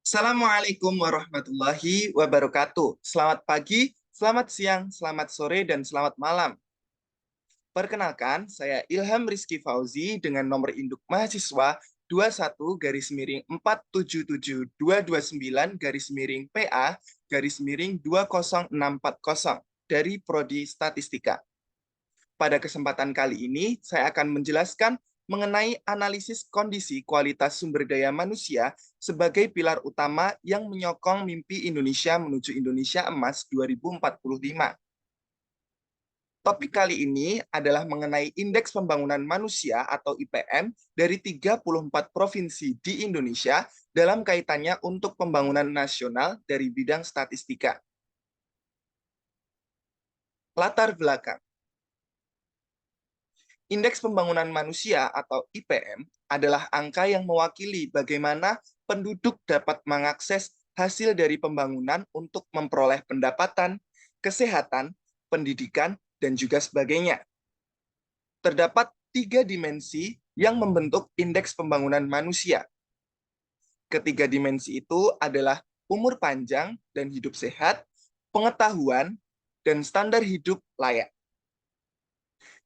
Assalamualaikum warahmatullahi wabarakatuh. Selamat pagi, selamat siang, selamat sore, dan selamat malam. Perkenalkan, saya Ilham Rizky Fauzi dengan nomor induk mahasiswa 21-477-229-PA-2064 dari Prodi Statistika. Pada kesempatan kali ini, saya akan menjelaskan mengenai analisis kondisi kualitas sumber daya manusia sebagai pilar utama yang menyokong mimpi Indonesia menuju Indonesia Emas 2045. Topik kali ini adalah mengenai Indeks Pembangunan Manusia atau IPM dari 34 provinsi di Indonesia dalam kaitannya untuk pembangunan nasional dari bidang statistika. Latar belakang. Indeks Pembangunan Manusia atau IPM adalah angka yang mewakili bagaimana penduduk dapat mengakses hasil dari pembangunan untuk memperoleh pendapatan, kesehatan, pendidikan, dan juga sebagainya. Terdapat 3 dimensi yang membentuk Indeks Pembangunan Manusia. Ketiga dimensi itu adalah umur panjang dan hidup sehat, pengetahuan, dan standar hidup layak.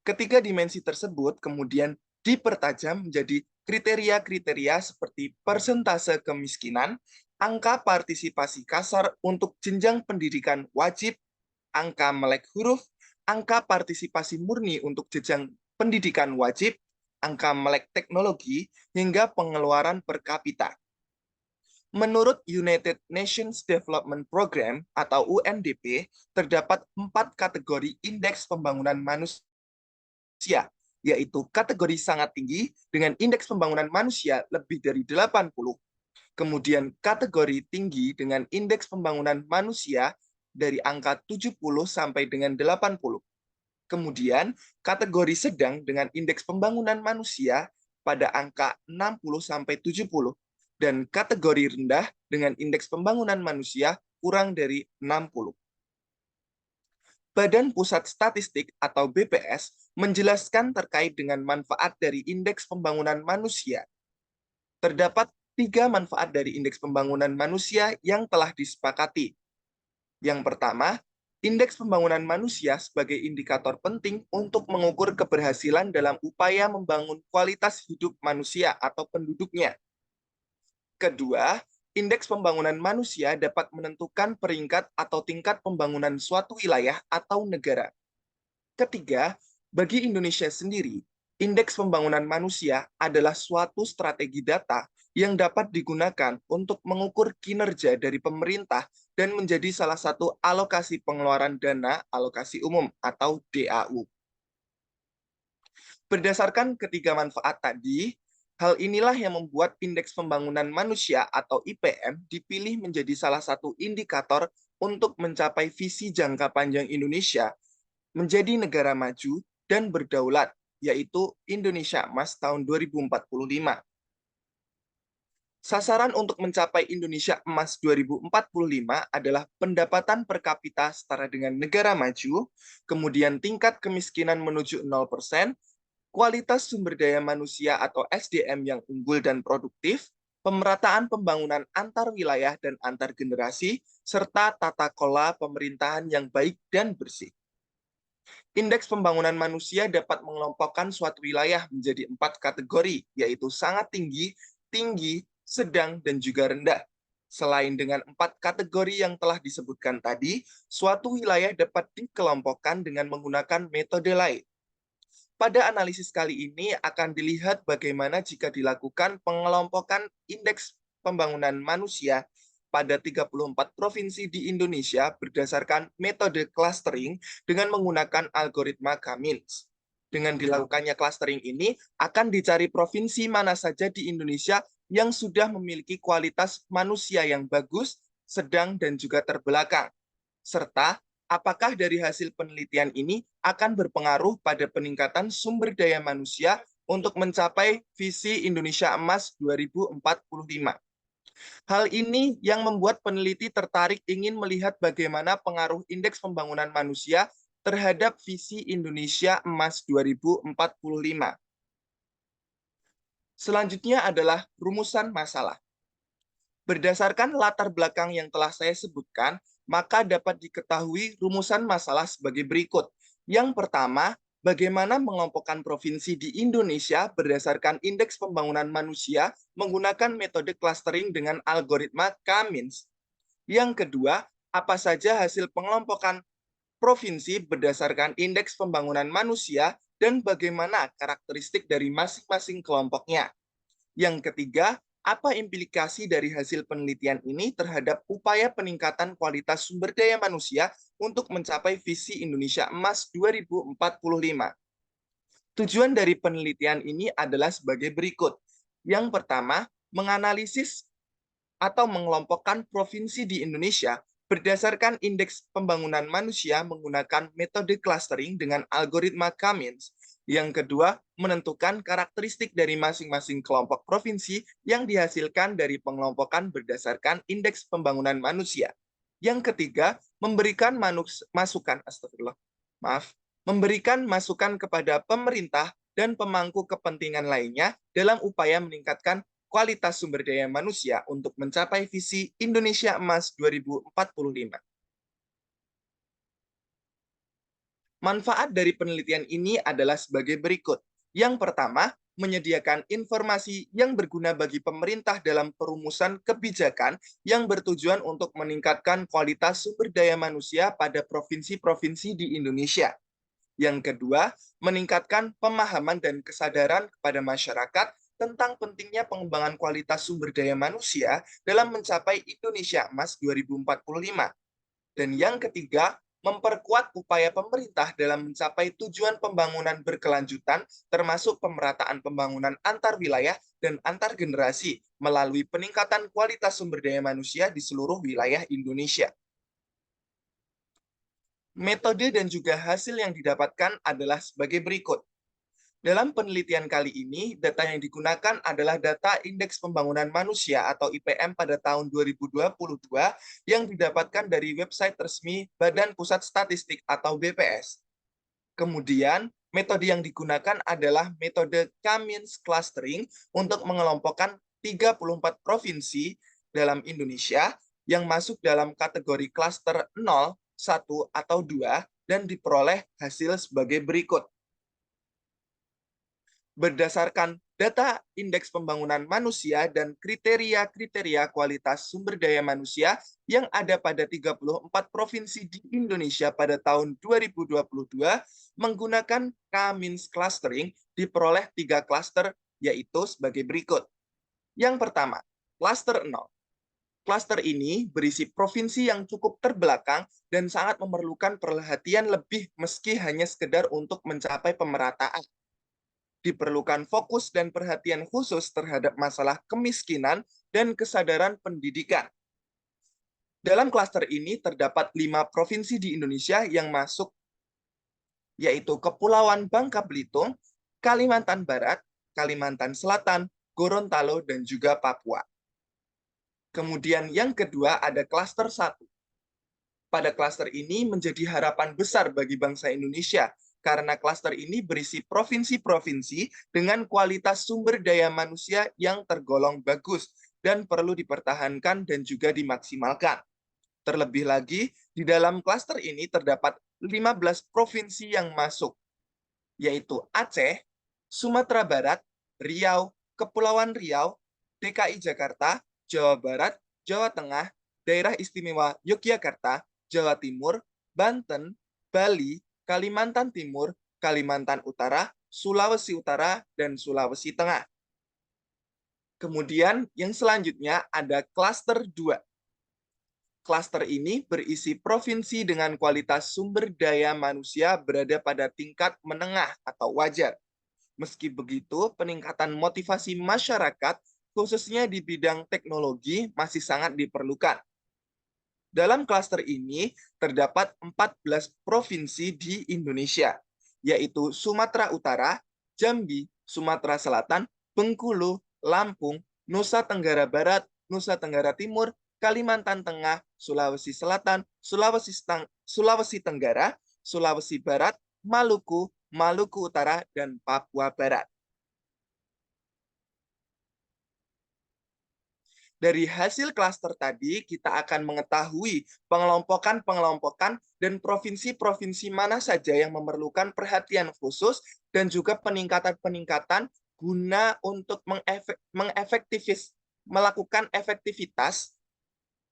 Ketiga dimensi tersebut kemudian dipertajam menjadi kriteria-kriteria seperti persentase kemiskinan, angka partisipasi kasar untuk jenjang pendidikan wajib, angka melek huruf, angka partisipasi murni untuk jenjang pendidikan wajib, angka melek teknologi, hingga pengeluaran per kapita. Menurut United Nations Development Program atau UNDP, terdapat 4 kategori indeks pembangunan manusia, yaitu kategori sangat tinggi dengan indeks pembangunan manusia lebih dari 80, kemudian kategori tinggi dengan indeks pembangunan manusia dari angka 70 sampai dengan 80, kemudian kategori sedang dengan indeks pembangunan manusia pada angka 60 sampai 70, dan kategori rendah dengan indeks pembangunan manusia kurang dari 60. Badan Pusat Statistik atau BPS menjelaskan terkait dengan manfaat dari Indeks Pembangunan Manusia. Terdapat 3 manfaat dari Indeks Pembangunan Manusia yang telah disepakati. Yang pertama, Indeks Pembangunan Manusia sebagai indikator penting untuk mengukur keberhasilan dalam upaya membangun kualitas hidup manusia atau penduduknya. Kedua, Indeks Pembangunan Manusia dapat menentukan peringkat atau tingkat pembangunan suatu wilayah atau negara. Ketiga, bagi Indonesia sendiri, Indeks Pembangunan Manusia adalah suatu strategi data yang dapat digunakan untuk mengukur kinerja dari pemerintah dan menjadi salah satu alokasi pengeluaran dana alokasi umum atau DAU. Berdasarkan ketiga manfaat tadi, hal inilah yang membuat Indeks Pembangunan Manusia atau IPM dipilih menjadi salah satu indikator untuk mencapai visi jangka panjang Indonesia menjadi negara maju dan berdaulat, yaitu Indonesia Emas tahun 2045. Sasaran untuk mencapai Indonesia Emas 2045 adalah pendapatan per kapita setara dengan negara maju, kemudian tingkat kemiskinan menuju 0%, kualitas sumber daya manusia atau SDM yang unggul dan produktif, pemerataan pembangunan antar wilayah dan antar generasi, serta tata kelola pemerintahan yang baik dan bersih. Indeks pembangunan manusia dapat mengelompokkan suatu wilayah menjadi 4 kategori, yaitu sangat tinggi, tinggi, sedang, dan juga rendah. Selain dengan 4 kategori yang telah disebutkan tadi, suatu wilayah dapat dikelompokkan dengan menggunakan metode lain. Pada analisis kali ini akan dilihat bagaimana jika dilakukan pengelompokan indeks pembangunan manusia pada 34 provinsi di Indonesia berdasarkan metode clustering dengan menggunakan algoritma Cummins. Dengan dilakukannya clustering ini, akan dicari provinsi mana saja di Indonesia yang sudah memiliki kualitas manusia yang bagus, sedang, dan juga terbelakang. Serta apakah dari hasil penelitian ini akan berpengaruh pada peningkatan sumber daya manusia untuk mencapai visi Indonesia Emas 2045. Hal ini yang membuat peneliti tertarik ingin melihat bagaimana pengaruh indeks pembangunan manusia terhadap visi Indonesia Emas 2045. Selanjutnya adalah rumusan masalah. Berdasarkan latar belakang yang telah saya sebutkan, maka dapat diketahui rumusan masalah sebagai berikut. Yang pertama, bagaimana mengelompokkan provinsi di Indonesia berdasarkan indeks pembangunan manusia menggunakan metode clustering dengan algoritma K-means. Yang kedua, apa saja hasil pengelompokan provinsi berdasarkan indeks pembangunan manusia dan bagaimana karakteristik dari masing-masing kelompoknya. Yang ketiga, apa implikasi dari hasil penelitian ini terhadap upaya peningkatan kualitas sumber daya manusia untuk mencapai visi Indonesia Emas 2045? Tujuan dari penelitian ini adalah sebagai berikut. Yang pertama, menganalisis atau mengelompokkan provinsi di Indonesia berdasarkan indeks pembangunan manusia menggunakan metode clustering dengan algoritma K-means. Yang kedua, menentukan karakteristik dari masing-masing kelompok provinsi yang dihasilkan dari pengelompokan berdasarkan indeks pembangunan manusia. Yang ketiga, memberikan masukan, astagfirullah, maaf, memberikan masukan kepada pemerintah dan pemangku kepentingan lainnya dalam upaya meningkatkan kualitas sumber daya manusia untuk mencapai visi Indonesia Emas 2045. Manfaat dari penelitian ini adalah sebagai berikut. Yang pertama, menyediakan informasi yang berguna bagi pemerintah dalam perumusan kebijakan yang bertujuan untuk meningkatkan kualitas sumber daya manusia pada provinsi-provinsi di Indonesia. Yang kedua, meningkatkan pemahaman dan kesadaran kepada masyarakat tentang pentingnya pengembangan kualitas sumber daya manusia dalam mencapai Indonesia Emas 2045. Dan yang ketiga, memperkuat upaya pemerintah dalam mencapai tujuan pembangunan berkelanjutan, termasuk pemerataan pembangunan antar wilayah dan antar generasi melalui peningkatan kualitas sumber daya manusia di seluruh wilayah Indonesia. Metode dan juga hasil yang didapatkan adalah sebagai berikut. Dalam penelitian kali ini, data yang digunakan adalah data Indeks Pembangunan Manusia atau IPM pada tahun 2022 yang didapatkan dari website resmi Badan Pusat Statistik atau BPS. Kemudian, metode yang digunakan adalah metode K-means clustering untuk mengelompokkan 34 provinsi dalam Indonesia yang masuk dalam kategori klaster 0, 1, atau 2 dan diperoleh hasil sebagai berikut. Berdasarkan data Indeks Pembangunan Manusia dan kriteria-kriteria kualitas sumber daya manusia yang ada pada 34 provinsi di Indonesia pada tahun 2022, menggunakan K-means clustering diperoleh 3 klaster, yaitu sebagai berikut. Yang pertama, klaster 0. Klaster ini berisi provinsi yang cukup terbelakang dan sangat memerlukan perhatian lebih meski hanya sekedar untuk mencapai pemerataan. Diperlukan fokus dan perhatian khusus terhadap masalah kemiskinan dan kesadaran pendidikan. Dalam klaster ini terdapat 5 provinsi di Indonesia yang masuk, yaitu Kepulauan Bangka Belitung, Kalimantan Barat, Kalimantan Selatan, Gorontalo, dan juga Papua. Kemudian yang kedua ada klaster 1. Pada klaster ini menjadi harapan besar bagi bangsa Indonesia, karena klaster ini berisi provinsi-provinsi dengan kualitas sumber daya manusia yang tergolong bagus dan perlu dipertahankan dan juga dimaksimalkan. Terlebih lagi, di dalam klaster ini terdapat 15 provinsi yang masuk, yaitu Aceh, Sumatera Barat, Riau, Kepulauan Riau, DKI Jakarta, Jawa Barat, Jawa Tengah, Daerah Istimewa Yogyakarta, Jawa Timur, Banten, Bali, Kalimantan Timur, Kalimantan Utara, Sulawesi Utara, dan Sulawesi Tengah. Kemudian yang selanjutnya ada klaster 2. Klaster ini berisi provinsi dengan kualitas sumber daya manusia berada pada tingkat menengah atau wajar. Meski begitu, peningkatan motivasi masyarakat, khususnya di bidang teknologi, masih sangat diperlukan. Dalam klaster ini, terdapat 14 provinsi di Indonesia, yaitu Sumatera Utara, Jambi, Sumatera Selatan, Bengkulu, Lampung, Nusa Tenggara Barat, Nusa Tenggara Timur, Kalimantan Tengah, Sulawesi Selatan, Sulawesi Tenggara, Sulawesi Barat, Maluku, Maluku Utara, dan Papua Barat. Dari hasil klaster tadi, kita akan mengetahui pengelompokan-pengelompokan dan provinsi-provinsi mana saja yang memerlukan perhatian khusus dan juga peningkatan-peningkatan guna untuk melakukan efektivitas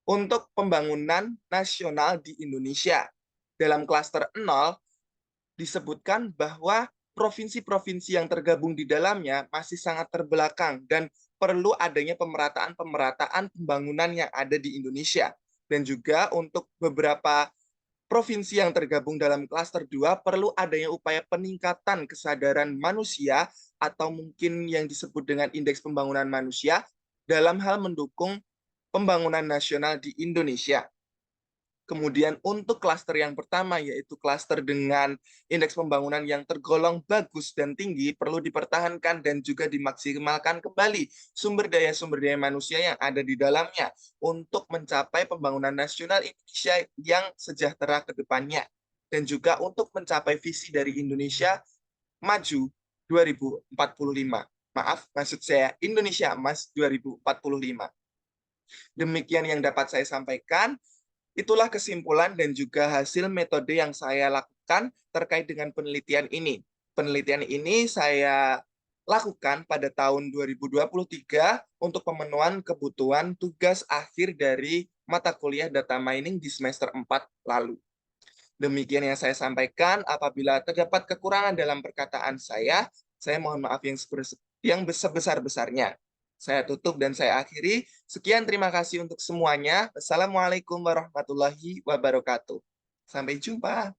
untuk pembangunan nasional di Indonesia. Dalam klaster 0, disebutkan bahwa provinsi-provinsi yang tergabung di dalamnya masih sangat terbelakang dan perlu adanya pemerataan-pemerataan pembangunan yang ada di Indonesia. Dan juga untuk beberapa provinsi yang tergabung dalam klaster 2 perlu adanya upaya peningkatan kesadaran manusia atau mungkin yang disebut dengan indeks pembangunan manusia dalam hal mendukung pembangunan nasional di Indonesia. Kemudian untuk klaster yang pertama, yaitu klaster dengan indeks pembangunan yang tergolong bagus dan tinggi, perlu dipertahankan dan juga dimaksimalkan kembali sumber daya manusia yang ada di dalamnya untuk mencapai pembangunan nasional Indonesia yang sejahtera ke depannya. Dan juga untuk mencapai visi dari Indonesia Maju 2045. Maaf, maksud saya Indonesia Emas 2045. Demikian yang dapat saya sampaikan. Itulah kesimpulan dan juga hasil metode yang saya lakukan terkait dengan penelitian ini. Penelitian ini saya lakukan pada tahun 2023 untuk pemenuhan kebutuhan tugas akhir dari mata kuliah data mining di semester 4 lalu. Demikian yang saya sampaikan. Apabila terdapat kekurangan dalam perkataan saya mohon maaf yang sebesar-besarnya. Saya tutup dan saya akhiri. Sekian, terima kasih untuk semuanya. Wassalamualaikum warahmatullahi wabarakatuh. Sampai jumpa.